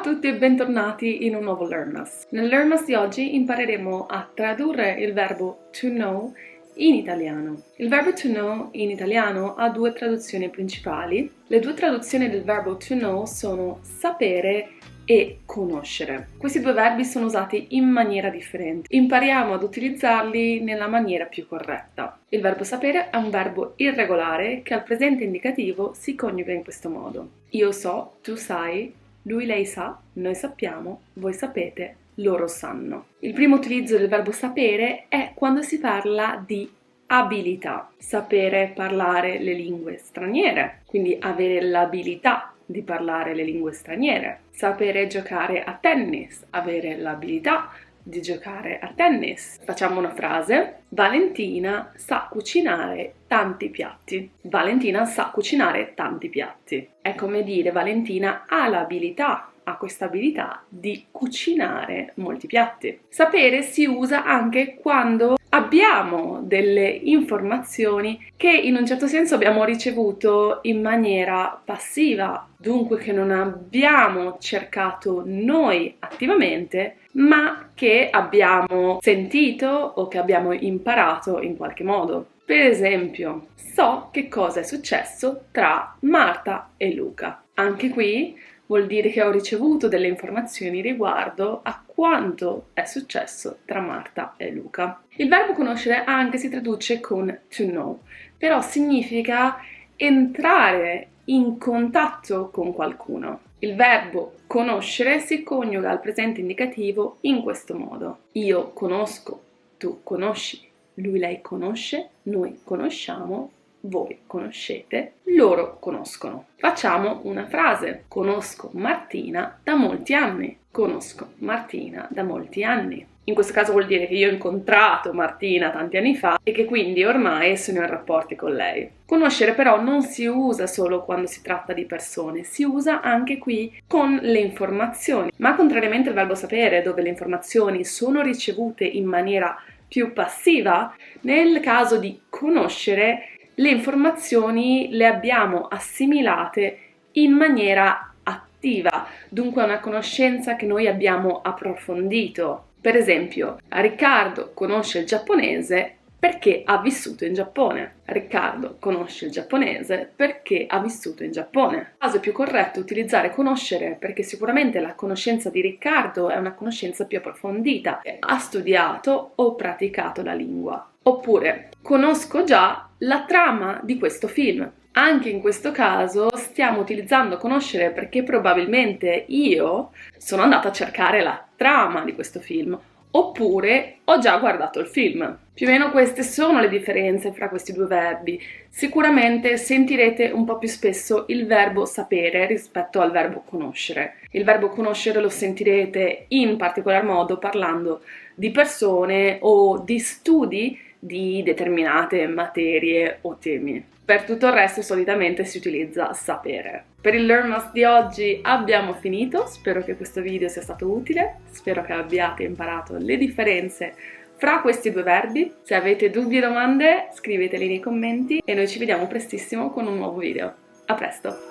a tutti e bentornati in un nuovo Learnmas. Nel Learnmas di oggi impareremo a tradurre il verbo to know in italiano. Il verbo to know in italiano ha due traduzioni principali. Le due traduzioni del verbo to know sono sapere e conoscere. Questi due verbi sono usati in maniera differente. Impariamo ad utilizzarli nella maniera più corretta. Il verbo sapere è un verbo irregolare che al presente indicativo si coniuga in questo modo. Io so, tu sai, lui, lei sa, noi sappiamo, voi sapete, loro sanno. Il primo utilizzo del verbo sapere è quando si parla di abilità. Sapere parlare le lingue straniere, quindi avere l'abilità di parlare le lingue straniere. Sapere giocare a tennis, avere l'abilità di giocare a tennis. Facciamo una frase. Valentina sa cucinare tanti piatti. Valentina sa cucinare tanti piatti. È come dire Valentina ha questa abilità di cucinare molti piatti. Sapere si usa anche quando abbiamo delle informazioni che in un certo senso abbiamo ricevuto in maniera passiva, dunque che non abbiamo cercato noi attivamente, ma che abbiamo sentito o che abbiamo imparato in qualche modo. Per esempio, so che cosa è successo tra Marta e Luca. Anche qui vuol dire che ho ricevuto delle informazioni riguardo a quanto è successo tra Marta e Luca. Il verbo conoscere anche si traduce con to know, però significa entrare in contatto con qualcuno. Il verbo conoscere si coniuga al presente indicativo in questo modo. Io conosco, tu conosci, lui, lei conosce, noi conosciamo, voi conoscete, loro conoscono. Facciamo una frase. Conosco Martina da molti anni. Conosco Martina da molti anni. In questo caso vuol dire che io ho incontrato Martina tanti anni fa e che quindi ormai sono in rapporti con lei. Conoscere però non si usa solo quando si tratta di persone, si usa anche qui con le informazioni. Ma contrariamente al verbo sapere, dove le informazioni sono ricevute in maniera più passiva, nel caso di conoscere le informazioni le abbiamo assimilate in maniera attiva, dunque è una conoscenza che noi abbiamo approfondito. Per esempio, Riccardo conosce il giapponese perché ha vissuto in Giappone. Riccardo conosce il giapponese perché ha vissuto in Giappone. Il caso più corretto è utilizzare conoscere perché sicuramente la conoscenza di Riccardo è una conoscenza più approfondita. Ha studiato o praticato la lingua. Oppure, conosco già la trama di questo film. Anche in questo caso stiamo utilizzando conoscere perché probabilmente io sono andata a cercare la trama di questo film, oppure ho già guardato il film. Più o meno queste sono le differenze fra questi due verbi. Sicuramente sentirete un po' più spesso il verbo sapere rispetto al verbo conoscere. Il verbo conoscere lo sentirete in particolar modo parlando di persone o di studi di determinate materie o temi. Per tutto il resto solitamente si utilizza sapere. Per il Learnmas di oggi abbiamo finito, spero che questo video sia stato utile, spero che abbiate imparato le differenze fra questi due verbi. Se avete dubbi o domande scriveteli nei commenti e noi ci vediamo prestissimo con un nuovo video. A presto!